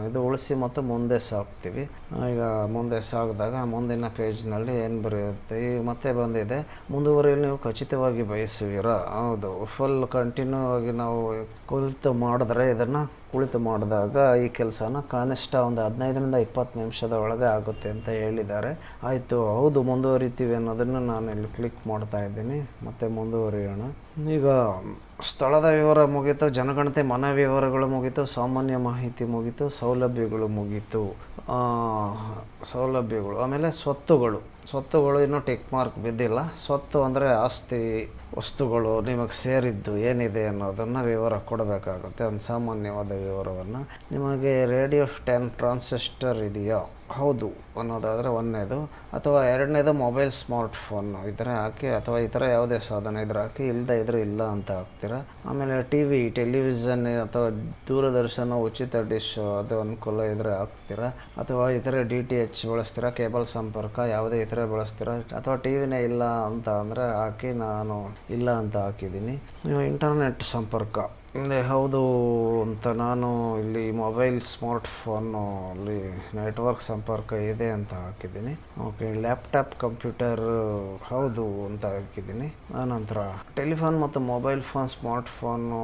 ಇದು ಉಳಿಸಿ ಮತ್ತು ಮುಂದೆ ಸಾಕ್ತೀವಿ. ಈಗ ಮುಂದೆ ಸಾಕಿದಾಗ ಮುಂದಿನ ಪೇಜ್ನಲ್ಲಿ ಏನು ಬರೆಯುತ್ತೆ, ಈಗ ಮತ್ತೆ ಬಂದಿದೆ ಮುಂದುವರಿಯಲು ನೀವು ಖಚಿತವಾಗಿ ಬಯಸುವಿರಾ. ಹೌದು, ಫುಲ್ ಕಂಟಿನ್ಯೂ ಆಗಿ ನಾವು ಕುಳಿತು ಮಾಡಿದಾಗ ಈ ಕೆಲಸನ ಕನಿಷ್ಠ ಒಂದು 15ರಿಂದ 20 ನಿಮಿಷದ ಒಳಗೆ ಆಗುತ್ತೆ ಅಂತ ಹೇಳಿದ್ದಾರೆ. ಆಯಿತು, ಹೌದು ಮುಂದುವರಿತೀವಿ ಅನ್ನೋದನ್ನು ನಾನು ಇಲ್ಲಿ ಕ್ಲಿಕ್ ಮಾಡ್ತಾ ಇದ್ದೀನಿ. ಮತ್ತೆ ಮುಂದುವರಿಯೋಣ. ಈಗ ಸ್ಥಳದ ವಿವರ ಮುಗೀತು, ಜನಗಣತಿ ಮನೆ ವಿವರಗಳು ಮುಗೀತು, ಸಾಮಾನ್ಯ ಮಾಹಿತಿ ಮುಗೀತು, ಸೌಲಭ್ಯಗಳು ಮುಗೀತು. ಆಮೇಲೆ ಸ್ವತ್ತುಗಳು ಇನ್ನೂ ಟಿಕ್ ಮಾರ್ಕ್ ಬಿದ್ದಿಲ್ಲ. ಸ್ವತ್ತು ಅಂದರೆ ಆಸ್ತಿ, ವಸ್ತುಗಳು ನಿಮಗೆ ಸೇರಿದ್ದು ಏನಿದೆ ಅನ್ನೋದನ್ನು ವಿವರ ಕೊಡಬೇಕಾಗುತ್ತೆ, ಒಂದು ಸಾಮಾನ್ಯವಾದ ವಿವರವನ್ನು. ನಿಮಗೆ ರೇಡಿಯೋ ಟ್ರಾನ್ಸಿಸ್ಟರ್ ಇದೆಯಾ, ಹೌದು ಅನ್ನೋದಾದರೆ ಒಂದನೇದು. ಅಥವಾ ಎರಡನೇದು ಮೊಬೈಲ್ ಸ್ಮಾರ್ಟ್ಫೋನ್ ಇದ್ರೆ ಹಾಕಿ, ಅಥವಾ ಈ ಥರ ಯಾವುದೇ ಸಾಧನ ಇದ್ರೆ ಹಾಕಿ, ಇಲ್ಲದೆ ಇದ್ರೆ ಇಲ್ಲ ಅಂತ ಹಾಕ್ತೀರಾ. ಆಮೇಲೆ ಟೆಲಿವಿಷನ್ ಅಥವಾ ದೂರದರ್ಶನ ಉಚಿತ ಡಿಶ್ ಅದು ಅನುಕೂಲ ಇದ್ದರೆ ಹಾಕ್ತೀರಾ. ಅಥವಾ ಈ ಥರ DTH ಬಳಸ್ತೀರಾ, ಕೇಬಲ್ ಸಂಪರ್ಕ ಯಾವುದೇ ಈ ಥರ ಬಳಸ್ತೀರಾ. ಅಥವಾ ಟಿವಿನೇ ಇಲ್ಲ ಅಂತ ಅಂದರೆ ಹಾಕಿ, ನಾನು ಇಲ್ಲ ಅಂತ ಹಾಕಿದ್ದೀನಿ. ಇಂಟರ್ನೆಟ್ ಸಂಪರ್ಕ ಹೌದು ಅಂತ ನಾನು ಇಲ್ಲಿ ಮೊಬೈಲ್ ಸ್ಮಾರ್ಟ್ಫೋನು ಅಲ್ಲಿ ನೆಟ್ವರ್ಕ್ ಸಂಪರ್ಕ ಇದೆ ಅಂತ ಹಾಕಿದ್ದೀನಿ. ಓಕೆ, ಲ್ಯಾಪ್ಟಾಪ್ ಕಂಪ್ಯೂಟರ್ ಹೌದು ಅಂತ ಹಾಕಿದ್ದೀನಿ. ಆನಂತರ ಟೆಲಿಫೋನ್ ಮತ್ತು ಮೊಬೈಲ್ ಫೋನ್, ಸ್ಮಾರ್ಟ್ಫೋನು,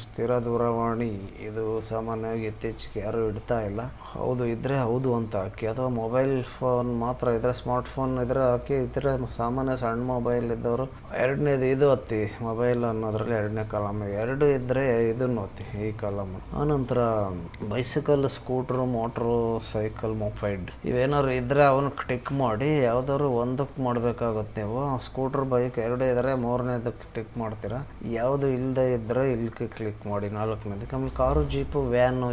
ಸ್ಥಿರ ದೂರವಾಣಿ ಇದು ಸಾಮಾನ್ಯವಾಗಿ ಇತ್ತೀಚೆಗೆ ಯಾರೂ ಇಡ್ತಾ ಇಲ್ಲ. ಹೌದು ಇದ್ದರೆ ಹೌದು ಅಂತ ಹಾಕಿ. ಅಥವಾ ಮೊಬೈಲ್ ಫೋನ್ ಮಾತ್ರ ಇದ್ದರೆ, ಸ್ಮಾರ್ಟ್ಫೋನ್ ಇದ್ದರೆ ಹಾಕಿ. ಇದ್ದರೆ ಸಾಮಾನ್ಯ ಸಣ್ಣ ಮೊಬೈಲ್ ಇದ್ದವರು ಎರಡನೇದು ಇದು ಒತ್ತಿ, ಮೊಬೈಲ್ ಅನ್ನೋದ್ರಲ್ಲಿ ಎರಡನೇ ಕಾಲಮ್. ಎರಡು ಇದ್ದರೆ ಅಂದರೆ ಇದನ್ನು ಓದ್ತಿ ಈ ಕಾಲಮ್. ಆನಂತರ ಬೈಸಿಕಲ್, ಸ್ಕೂಟ್ರು, ಮೋಟ್ರು ಸೈಕಲ್, ಮೊಪೈಡ್ ಇವೇನಾದ್ರು ಇದ್ದರೆ ಅವನು ಟಿಕ್ ಮಾಡಿ ಯಾವುದಾದ್ರು ಒಂದಕ್ಕೆ ಮಾಡಬೇಕಾಗುತ್ತೆ. ನೀವು ಸ್ಕೂಟ್ರ್, ಬೈಕ್ ಎರಡೇ ಇದ್ದರೆ ಮೂರನೇದಕ್ಕೆ ಟಿಕ್ ಮಾಡ್ತೀರಾ. ಯಾವುದು ಇಲ್ಲದೆ ಇದ್ದರೆ ಇಲ್ಲಿಗೆ ಕ್ಲಿಕ್ ಮಾಡಿ ನಾಲ್ಕನೇದಕ್ಕೆ. ಆಮೇಲೆ ಕಾರು, ಜೀಪು, ವ್ಯಾನು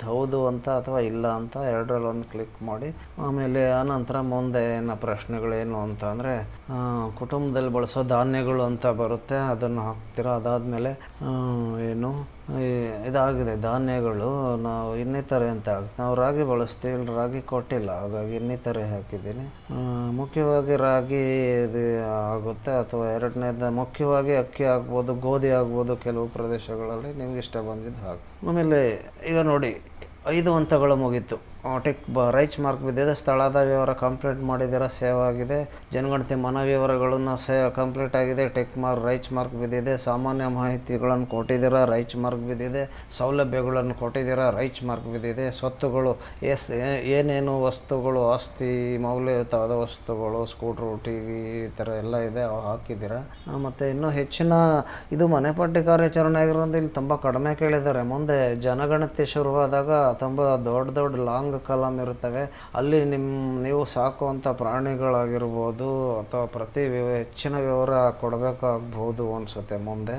ಹೌದು ಅಂತ ಅಥವಾ ಇಲ್ಲ ಅಂತ ಎರಡರಲ್ಲಿ ಒಂದು ಕ್ಲಿಕ್ ಮಾಡಿ. ಆಮೇಲೆ ಆನಂತರ ಮುಂದೆ ಏನೋ ಪ್ರಶ್ನೆಗಳೇನು ಅಂತ ಅಂದರೆ ಕುಟುಂಬದಲ್ಲಿ ಬಳಸೋ ಧಾನ್ಯಗಳು ಅಂತ ಬರುತ್ತೆ, ಅದನ್ನು ಹಾಕ್ತೀರಾ. ಅದಾದಮೇಲೆ ಏನು ಇದಾಗಿದೆ ಧಾನ್ಯಗಳು, ನಾವು ಇನ್ನಿತರೆ ಅಂತ ಆಗುತ್ತೆ. ನಾವು ರಾಗಿ ಬಳಸ್ತೀವಿ, ಇಲ್ಲಿ ರಾಗಿ ಕೊಟ್ಟಿಲ್ಲ, ಹಾಗಾಗಿ ಇನ್ನಿತರೆ ಹಾಕಿದ್ದೀನಿ. ಮುಖ್ಯವಾಗಿ ರಾಗಿ ಇದು ಆಗುತ್ತೆ. ಅಥವಾ ಎರಡನೇದು ಮುಖ್ಯವಾಗಿ ಅಕ್ಕಿ ಆಗ್ಬೋದು, ಗೋಧಿ ಆಗ್ಬೋದು ಕೆಲವು ಪ್ರದೇಶಗಳಲ್ಲಿ, ನಿಮ್ಗೆ ಇಷ್ಟ ಬಂದಿದ್ದು ಹಾಕಿ. ಆಮೇಲೆ ಈಗ ನೋಡಿ 5 ಹಂತಗಳು ಮುಗೀತು. ಟಿಕ್ ರೈಟ್ ಮಾರ್ಕ್ ಬಿದ್ದಿದೆ. ಸ್ಥಳದ ವಿವರ ಕಂಪ್ಲೀಟ್ ಮಾಡಿದ್ದೀರಾ, ಸೇವ್ ಆಗಿದೆ. ಜನಗಣತಿ ಮನ ವಿವರಗಳನ್ನು ಕಂಪ್ಲೀಟ್ ಆಗಿದೆ, ಟಿಕ್ ಮಾರ್ಕ್ ರೈಟ್ ಮಾರ್ಕ್ ಬಿದ್ದಿದೆ. ಸಾಮಾನ್ಯ ಮಾಹಿತಿಗಳನ್ನು ಕೊಟ್ಟಿದ್ದೀರಾ, ರೈಟ್ ಮಾರ್ಕ್ ಬಿದ್ದಿದೆ. ಸೌಲಭ್ಯಗಳನ್ನು ಕೊಟ್ಟಿದ್ದೀರಾ, ರೈಟ್ ಮಾರ್ಕ್ ಬಿದ್ದಿದೆ. ಸ್ವತ್ತುಗಳು ಏನೇನು ವಸ್ತುಗಳು, ಆಸ್ತಿ, ಮೌಲ್ಯಯುತವಾದ ವಸ್ತುಗಳು, ಸ್ಕೂಟ್ರು, ಟಿ ವಿ ಈ ಥರ ಎಲ್ಲ ಇದೆ, ಅವು ಹಾಕಿದ್ದೀರಾ. ಮತ್ತು ಇನ್ನೂ ಹೆಚ್ಚಿನ ಇದು ಮನೆಪಟ್ಟಿ ಕಾರ್ಯಾಚರಣೆ ಆಗಿರೋದು ಇಲ್ಲಿ ತುಂಬ ಕಡಿಮೆ ಕೇಳಿದ್ದಾರೆ. ಮುಂದೆ ಜನಗಣತಿ ಶುರುವಾದಾಗ ತುಂಬ ದೊಡ್ಡ ಲಾಂಗ್ ಕಾಲಮ್ ಇರುತ್ತವೆ. ಅಲ್ಲಿ ನೀವು ಸಾಕುವಂಥ ಪ್ರಾಣಿಗಳಾಗಿರ್ಬೋದು ಅಥವಾ ಹೆಚ್ಚಿನ ವಿವರ ಕೊಡಬೇಕಾಗ್ಬೋದು ಅನಿಸುತ್ತೆ ಮುಂದೆ.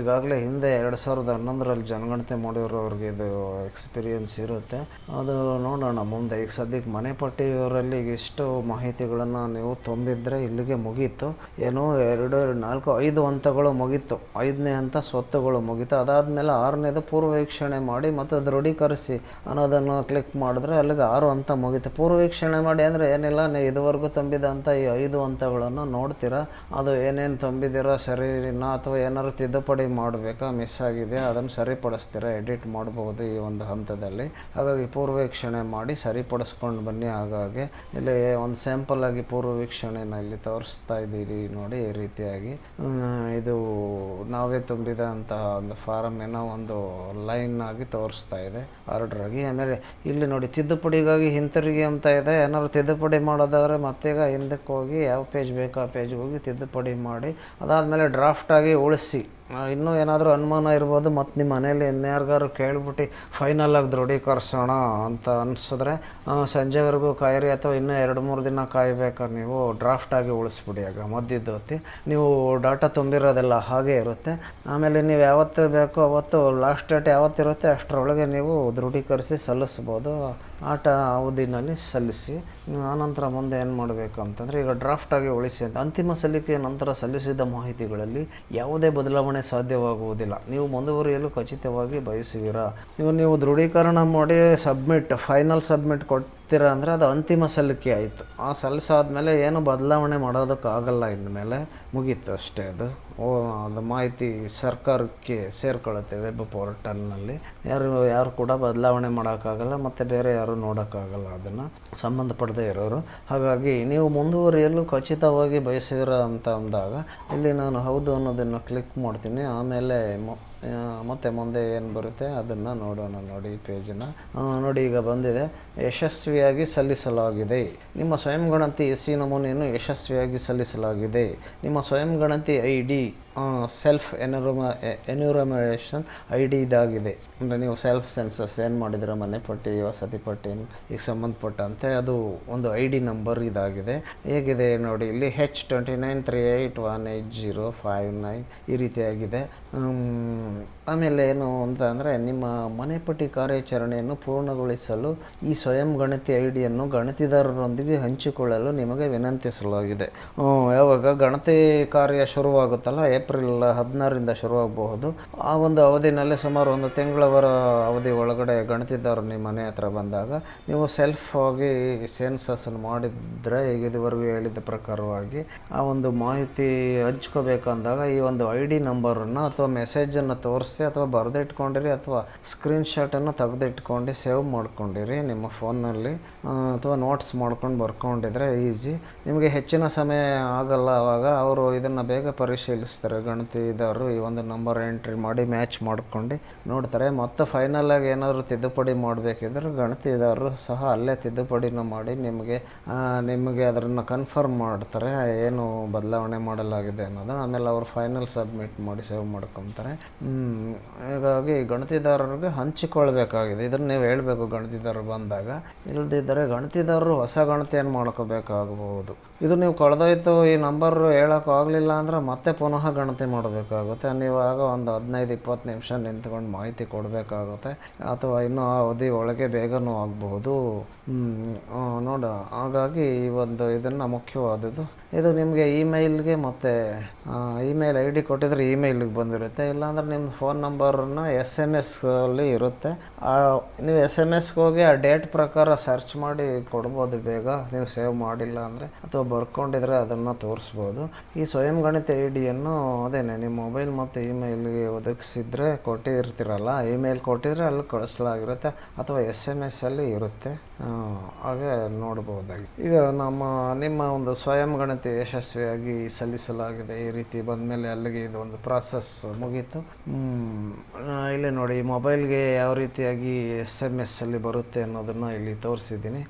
ಈಗಾಗಲೇ ಹಿಂದೆ 2011ರಲ್ಲಿ ಜನಗಣತಿ ಮಾಡಿರೋರಿಗೆ ಇದು ಎಕ್ಸ್ಪೀರಿಯನ್ಸ್ ಇರುತ್ತೆ. ಅದು ನೋಡೋಣ ಮುಂದೆ. ಈಗ ಸದ್ಯಕ್ಕೆ ಮನೆ ಪಟ್ಟಿ ವಿವರಲ್ಲಿ ಈಗ ಇಷ್ಟು ಮಾಹಿತಿಗಳನ್ನು ನೀವು ತುಂಬಿದ್ರೆ ಇಲ್ಲಿಗೆ ಮುಗೀತು. ಏನು 2, 4, 5 ಹಂತಗಳು ಮುಗೀತು. 5ನೇ ಹಂತ ಸ್ವತ್ತುಗಳು ಮುಗೀತು. ಅದಾದಮೇಲೆ 6ನೇದು ಪೂರ್ವವೀಕ್ಷಣೆ ಮಾಡಿ ಮತ್ತು ದೃಢೀಕರಿಸಿ ಅನ್ನೋದನ್ನು ಕ್ಲಿಕ್ ಮಾಡಿದ್ರೆ ಅಲ್ಲಿಗೆ 6 ಹಂತ ಮುಗೀತು. ಪೂರ್ವವೀಕ್ಷಣೆ ಮಾಡಿ ಅಂದರೆ ಏನಿಲ್ಲ, ನೀವು ಇದುವರೆಗೂ ತುಂಬಿದಂಥ ಈ 5 ಹಂತಗಳನ್ನು ನೋಡ್ತೀರಾ. ಅದು ಏನೇನು ತುಂಬಿದ್ದೀರಾ ಸರಿನಾ ಅಥವಾ ಏನಾದ್ರು ತಿದ್ದುಪಡಿ ಮಾಡಬೇಕಾ, ಮಿಸ್ ಆಗಿದೆ ಅದನ್ನು ಸರಿಪಡಿಸ್ತೀರಾ, ಎಡಿಟ್ ಮಾಡ್ಬೋದು ಈ ಒಂದು ಹಂತದಲ್ಲಿ. ಹಾಗಾಗಿ ಪೂರ್ವವೀಕ್ಷಣೆ ಮಾಡಿ ಸರಿಪಡಿಸ್ಕೊಂಡು ಬನ್ನಿ. ಹಾಗಾಗಿ ಇಲ್ಲಿ ಒಂದು ಸ್ಯಾಂಪಲ್ ಆಗಿ ಪೂರ್ವವೀಕ್ಷಣೆನ ಇಲ್ಲಿ ತೋರಿಸ್ತಾ ಇದ್ದೀರಿ ನೋಡಿ. ಈ ರೀತಿಯಾಗಿ ಇದು ನಾವೇ ತುಂಬಿದ ಅಂತಹ ಒಂದು ಫಾರಮ್ ಏನೋ ಒಂದು ಲೈನ್ ಆಗಿ ತೋರಿಸ್ತಾ ಇದೆ ಆರ್ಡರ್ ಆಗಿ. ಆಮೇಲೆ ಇಲ್ಲಿ ನೋಡಿ ತಿದ್ದುಪಡಿಗಾಗಿ ಹಿಂತಿರುಗಿ ಅಂತ ಇದೆ. ಏನಾದ್ರು ತಿದ್ದುಪಡಿ ಮಾಡೋದಾದರೆ ಮತ್ತೀಗ ಹಿಂದಕ್ಕೆ ಹೋಗಿ ಯಾವ ಪೇಜ್ ಬೇಕೋ ಆ ಪೇಜ್ಗೆ ಹೋಗಿ ತಿದ್ದುಪಡಿ ಮಾಡಿ. ಅದಾದಮೇಲೆ ಡ್ರಾಫ್ಟಾಗಿ ಉಳಿಸಿ. ಇನ್ನೂ ಏನಾದರೂ ಅನುಮಾನ ಇರ್ಬೋದು, ಮತ್ತು ನಿಮ್ಮ ಮನೇಲಿ ಇನ್ಯಾರಿಗಾರು ಕೇಳ್ಬಿಟ್ಟು ಫೈನಲಾಗಿ ದೃಢೀಕರಿಸೋಣ ಅಂತ ಅನಿಸಿದ್ರೆ ಸಂಜೆವರೆಗೂ ಕಾಯಿರಿ, ಅಥವಾ ಇನ್ನೂ 2-3 ದಿನ ಕಾಯಬೇಕಾದ್ರೆ ನೀವು ಡ್ರಾಫ್ಟಾಗಿ ಉಳಿಸ್ಬಿಡಿ. ಆಗ ಮಧ್ಯದ ಹೊತ್ತಿ ನೀವು ಡಾಟಾ ತುಂಬಿರೋದೆಲ್ಲ ಹಾಗೆ ಇರುತ್ತೆ. ಆಮೇಲೆ ನೀವು ಯಾವತ್ತು ಬೇಕೋ ಅವತ್ತು ಲಾಸ್ಟ್ ಡೇಟ್ ಯಾವತ್ತಿರುತ್ತೆ ಅಷ್ಟರೊಳಗೆ ನೀವು ದೃಢೀಕರಿಸಿ ಸಲ್ಲಿಸ್ಬೋದು. ಅವಧಿನಲ್ಲಿ ಸಲ್ಲಿಸಿ. ಆನಂತರ ಮುಂದೆ ಏನು ಮಾಡಬೇಕು ಅಂತಂದರೆ ಈಗ ಡ್ರಾಫ್ಟಾಗಿ ಉಳಿಸಿ ಅಂತ. ಅಂತಿಮ ಸಲ್ಲಿಕೆಯ ನಂತರ ಸಲ್ಲಿಸಿದ ಮಾಹಿತಿಗಳಲ್ಲಿ ಯಾವುದೇ ಬದಲಾವಣೆ ಸಾಧ್ಯವಾಗುವುದಿಲ್ಲ. ನೀವು ಮುಂದುವರಿಯಲು ಖಚಿತವಾಗಿ ಬಯಸುವಿರಾ. ನೀವು ದೃಢೀಕರಣ ಮಾಡಿ ಫೈನಲ್ ಸಬ್ಮಿಟ್ ಕೊಡ್ತೀರಾ ಅಂದರೆ ಅದು ಅಂತಿಮ ಸಲ್ಲಿಕೆ ಆಯಿತು. ಆ ಸಲ್ಲಿಸಾದ್ಮೇಲೆ ಏನು ಬದಲಾವಣೆ ಮಾಡೋದಕ್ಕಾಗಲ್ಲ. ಇನ್ಮೇಲೆ ಮುಗೀತು ಅಷ್ಟೇ. ಅದು ಮಾಹಿತಿ ಸರ್ಕಾರಕ್ಕೆ ಸೇರ್ಕೊಳ್ಳುತ್ತೆ ವೆಬ್ ಪೋರ್ಟಲ್ನಲ್ಲಿ. ಯಾರು ಕೂಡ ಬದಲಾವಣೆ ಮಾಡೋಕ್ಕಾಗಲ್ಲ ಮತ್ತು ಬೇರೆ ಯಾರು ನೋಡೋಕ್ಕಾಗಲ್ಲ ಅದನ್ನು, ಸಂಬಂಧಪಡದೇ ಇರೋರು. ಹಾಗಾಗಿ ನೀವು ಮುಂದುವರಿಯಲು ಖಚಿತವಾಗಿ ಬಯಸಿರೋ ಅಂತ ಅಂದಾಗ ಇಲ್ಲಿ ನಾನು ಹೌದು ಅನ್ನೋದನ್ನು ಕ್ಲಿಕ್ ಮಾಡ್ತೀನಿ. ಆಮೇಲೆ ಮತ್ತು ಮುಂದೆ ಏನು ಬರುತ್ತೆ ಅದನ್ನು ನೋಡೋಣ. ನೋಡಿ ಈ ಪೇಜನ್ನು ನೋಡಿ, ಈಗ ಬಂದಿದೆ ಯಶಸ್ವಿಯಾಗಿ ಸಲ್ಲಿಸಲಾಗಿದೆ. ನಿಮ್ಮ ಸ್ವಯಂ ಗಣತಿ ಎಸ್ಸಿ ನಮೂನೆಯನ್ನು ಯಶಸ್ವಿಯಾಗಿ ಸಲ್ಲಿಸಲಾಗಿದೆ. ನಿಮ್ಮ ಸ್ವಯಂ ಗಣತಿ ID ಸೆಲ್ಫ್ ಎನ್ಯೂಮರೇಷನ್ ID ಇದಾಗಿದೆ. ಅಂದರೆ ನೀವು ಸೆಲ್ಫ್ ಸೆನ್ಸಸ್ ಏನು ಮಾಡಿದ್ರೆ ಮನೆ ಪಟ್ಟಿ, ವಸತಿ ಪಟ್ಟಿ ಈಗ ಸಂಬಂಧಪಟ್ಟಂತೆ ಅದು ಒಂದು ID ನಂಬರ್ ಇದಾಗಿದೆ. ಹೇಗಿದೆ ನೋಡಿ ಇಲ್ಲಿ H29381805 ಈ ರೀತಿಯಾಗಿದೆ. ಆಮೇಲೆ ಏನು ಅಂತ ಅಂದರೆ ನಿಮ್ಮ ಮನೆ ಪಟ್ಟಿ ಕಾರ್ಯಾಚರಣೆಯನ್ನು ಪೂರ್ಣಗೊಳಿಸಲು ಈ ಸ್ವಯಂ ಗಣತಿ ಐಡಿಯನ್ನು ಗಣತಿದಾರರೊಂದಿಗೆ ಹಂಚಿಕೊಳ್ಳಲು ನಿಮಗೆ ವಿನಂತಿಸಲಾಗಿದೆ. ಯಾವಾಗ ಗಣತಿ ಕಾರ್ಯ ಶುರುವಾಗುತ್ತಲ್ಲ, ಏಪ್ರಿಲ್ 16ರಿಂದ ಶುರುವಾಗಬಹುದು. ಆ ಒಂದು ಅವಧಿನಲ್ಲಿ ಸುಮಾರು ಒಂದು ತಿಂಗಳವರ ಅವಧಿ ಒಳಗಡೆ ಗಣತಿದಾರರು ನಿಮ್ಮ ಮನೆ ಹತ್ರ ಬಂದಾಗ ನೀವು ಸೆಲ್ಫ್ ಆಗಿ ಸೆನ್ಸಸ್ಸನ್ನು ಮಾಡಿದರೆ, ಈಗ ಇದುವರೆಗೂ ಹೇಳಿದ ಪ್ರಕಾರವಾಗಿ ಆ ಒಂದು ಮಾಹಿತಿ ಹಂಚ್ಕೋಬೇಕಂದಾಗ ಈ ಒಂದು ID ನಂಬರನ್ನು ಅಥವಾ ಮೆಸೇಜನ್ನು ತೋರಿಸಿ ಅಥವಾ ಬರೆದಿಟ್ಕೊಂಡಿರಿ ಅಥವಾ ಸ್ಕ್ರೀನ್ಶಾಟನ್ನು ತೆಗೆದಿಟ್ಕೊಂಡು ಸೇವ್ ಮಾಡ್ಕೊಂಡಿರಿ ನಿಮ್ಮ ಫೋನ್ನಲ್ಲಿ, ಅಥವಾ ನೋಟ್ಸ್ ಮಾಡ್ಕೊಂಡು ಬರ್ಕೊಂಡಿದ್ರೆ ಈಸಿ. ನಿಮಗೆ ಹೆಚ್ಚಿನ ಸಮಯ ಆಗಲ್ಲ, ಆವಾಗ ಅವರು ಇದನ್ನು ಬೇಗ ಪರಿಶೀಲಿಸ್ತಾರೆ ನೋಡ್ತಾರೆ ಗಣತಿದವರು ಈ ಒಂದು ನಂಬರ್ ಎಂಟ್ರಿ ಮಾಡಿ ಮ್ಯಾಚ್ ಮಾಡ್ಕೊಂಡು ನೋಡ್ತಾರೆ. ಮತ್ತು ಫೈನಲಾಗಿ ಏನಾದರೂ ತಿದ್ದುಪಡಿ ಮಾಡಬೇಕಿದ್ರೆ ಗಣತಿದವರು ಸಹ ಅಲ್ಲೇ ತಿದ್ದುಪಡಿನ ಮಾಡಿ ನಿಮಗೆ ಅದನ್ನು ಕನ್ಫರ್ಮ್ ಮಾಡ್ತಾರೆ ಏನು ಬದಲಾವಣೆ ಮಾಡಲಾಗಿದೆ ಅನ್ನೋದು. ಆಮೇಲೆ ಅವರು ಫೈನಲ್ ಸಬ್ಮಿಟ್ ಮಾಡಿ ಸೇವ್ ಮಾಡ್ಕೊತಾರೆ. ಹೀಗಾಗಿ ಗಣತಿದಾರರಿಗೆ ಹಂಚಿಕೊಳ್ಬೇಕಾಗಿದೆ. ಇದನ್ನು ನೀವು ಹೇಳಬೇಕು ಗಣತಿದಾರರು ಬಂದಾಗ. ಇಲ್ಲದಿದ್ದರೆ ಗಣತಿದಾರರು ಹೊಸ ಗಣತಿಯನ್ನು ಮಾಡ್ಕೋಬೇಕಾಗಬಹುದು. ಇದು ನೀವು ಕಳೆದೋಯ್ತು ಈ ನಂಬರ್ ಹೇಳೋಕ್ಕಾಗಲಿಲ್ಲ ಅಂದರೆ ಮತ್ತೆ ಪುನಃ ಗಣತಿ ಮಾಡಬೇಕಾಗುತ್ತೆ. ನೀವು ಆಗ ಒಂದು 15-20 ನಿಮಿಷ ನಿಂತ್ಕೊಂಡು ಮಾಹಿತಿ ಕೊಡಬೇಕಾಗುತ್ತೆ, ಅಥವಾ ಇನ್ನೂ ಆ ಅವಧಿ ಒಳಗೆ ಬೇಗನೂ ಆಗಬಹುದು. ಹಾಗಾಗಿ ಈ ಒಂದು ಇದನ್ನು ಮುಖ್ಯವಾದದ್ದು ಇದು ನಿಮಗೆ ಇಮೇಲ್ಗೆ ಮತ್ತು ಇಮೇಲ್ ID ಕೊಟ್ಟಿದ್ರೆ ಇಮೇಲಿಗೆ ಬಂದಿರುತ್ತೆ. ಇಲ್ಲಾಂದ್ರೆ ನಿಮ್ಮ ಫೋನ್ ನಂಬರನ್ನು SMS ಅಲ್ಲಿ ಇರುತ್ತೆ. ನೀವು SMSಗೆ ಹೋಗಿ ಆ ಡೇಟ್ ಪ್ರಕಾರ ಸರ್ಚ್ ಮಾಡಿ ಕೊಡ್ಬೋದು ಬೇಗ, ನೀವು ಸೇವ್ ಮಾಡಿಲ್ಲ ಅಂದರೆ, ಅಥವಾ ಬರ್ಕೊಂಡಿದ್ರೆ ಅದನ್ನು ತೋರಿಸ್ಬೋದು. ಈ ಸ್ವಯಂ ಗಣಿತ ID-ಯನ್ನು ಅದೇನೆ ನಿಮ್ಮ ಮೊಬೈಲ್ ಮತ್ತು ಇಮೇಲ್ಗೆ ಒದಗಿಸಿದ್ರೆ ಕೊಟ್ಟಿರ್ತೀರಲ್ಲ, ಇಮೇಲ್ ಕೊಟ್ಟಿದ್ರೆ ಅಲ್ಲಿ ಕಳಿಸಲಾಗಿರುತ್ತೆ, ಅಥವಾ SMS ಅಲ್ಲಿ ಇರುತ್ತೆ. ಹಾಗೆ ನೋಡ್ಬೋದಾಗಿ. ಈಗ ನಿಮ್ಮ ಒಂದು ಸ್ವಯಂ ಗಣಿತ ಯಶಸ್ವಿಯಾಗಿ ಸಲ್ಲಿಸಲಾಗಿದೆ. ಈ ರೀತಿ ಬಂದಮೇಲೆ ಅಲ್ಲಿಗೆ ಇದು ಒಂದು ಪ್ರಾಸೆಸ್ ಮುಗೀತು. ಇಲ್ಲಿ ನೋಡಿ ಮೊಬೈಲ್ಗೆ ಯಾವ ರೀತಿಯಾಗಿ SMS ಅಲ್ಲಿ ಬರುತ್ತೆ ಅನ್ನೋದನ್ನು ಇಲ್ಲಿ ತೋರಿಸಿದ್ದೀನಿ.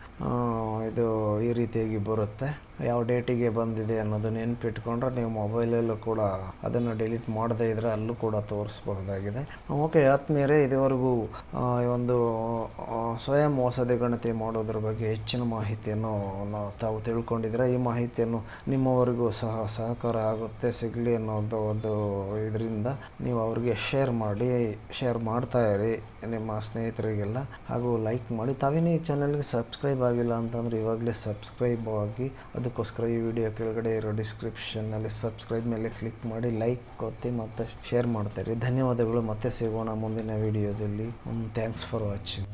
ಇದು ಈ ರೀತಿಯಾಗಿ ಬರುತ್ತೆ. ಯಾವ ಡೇಟಿಗೆ ಬಂದಿದೆ ಅನ್ನೋದು ನೆನಪಿಟ್ಕೊಂಡ್ರೆ ನೀವು ಮೊಬೈಲಲ್ಲೂ ಕೂಡ ಅದನ್ನು ಡಿಲೀಟ್ ಮಾಡದೇ ಇದ್ದರೆ ಅಲ್ಲೂ ಕೂಡ ತೋರಿಸ್ಬಹುದಾಗಿದೆ. ಓಕೆ ಆತ್ಮೀಯರೇ, ಇದುವರೆಗೂ ಈ ಒಂದು ಸ್ವಯಂ ಹೊಸದೇ ಗಣತಿ ಮಾಡೋದ್ರ ಬಗ್ಗೆ ಹೆಚ್ಚಿನ ಮಾಹಿತಿಯನ್ನು ತಾವು ತಿಳ್ಕೊಂಡಿದ್ರೆ, ಈ ಮಾಹಿತಿಯನ್ನು ನಿಮ್ಮವರಿಗೂ ಸಹ ಸಹಕಾರ ಆಗುತ್ತೆ, ಸಿಗಲಿ ಅನ್ನೋದು ಒಂದು ಇದರಿಂದ ನೀವು ಅವ್ರಿಗೆ ಶೇರ್ ಮಾಡ್ತಾ ಇರಿ ನಿಮ್ಮ ಸ್ನೇಹಿತರಿಗೆಲ್ಲ, ಹಾಗೂ ಲೈಕ್ ಮಾಡಿ. ತಾವೇನೇ ಈ ಚಾನಲ್ಗೆ ಸಬ್ಸ್ಕ್ರೈಬ್ ಆಗಿಲ್ಲ ಅಂತಂದರೆ ಇವಾಗಲೇ ಸಬ್ಸ್ಕ್ರೈಬ್ ಆಗಿ. ಅದಕ್ಕೋಸ್ಕರ ಈ ವಿಡಿಯೋ ಕೆಳಗಡೆ ಇರೋ ಡಿಸ್ಕ್ರಿಪ್ಷನ್ನಲ್ಲಿ ಸಬ್ಸ್ಕ್ರೈಬ್ ಮೇಲೆ ಕ್ಲಿಕ್ ಮಾಡಿ ಲೈಕ್ ಒತ್ತಿ ಮತ್ತು ಶೇರ್ ಮಾಡ್ತಾಯಿರಿ. ಧನ್ಯವಾದಗಳು. ಮತ್ತೆ ಸಿಗೋಣ ಮುಂದಿನ ವಿಡಿಯೋದಲ್ಲಿ. Thanks for watching.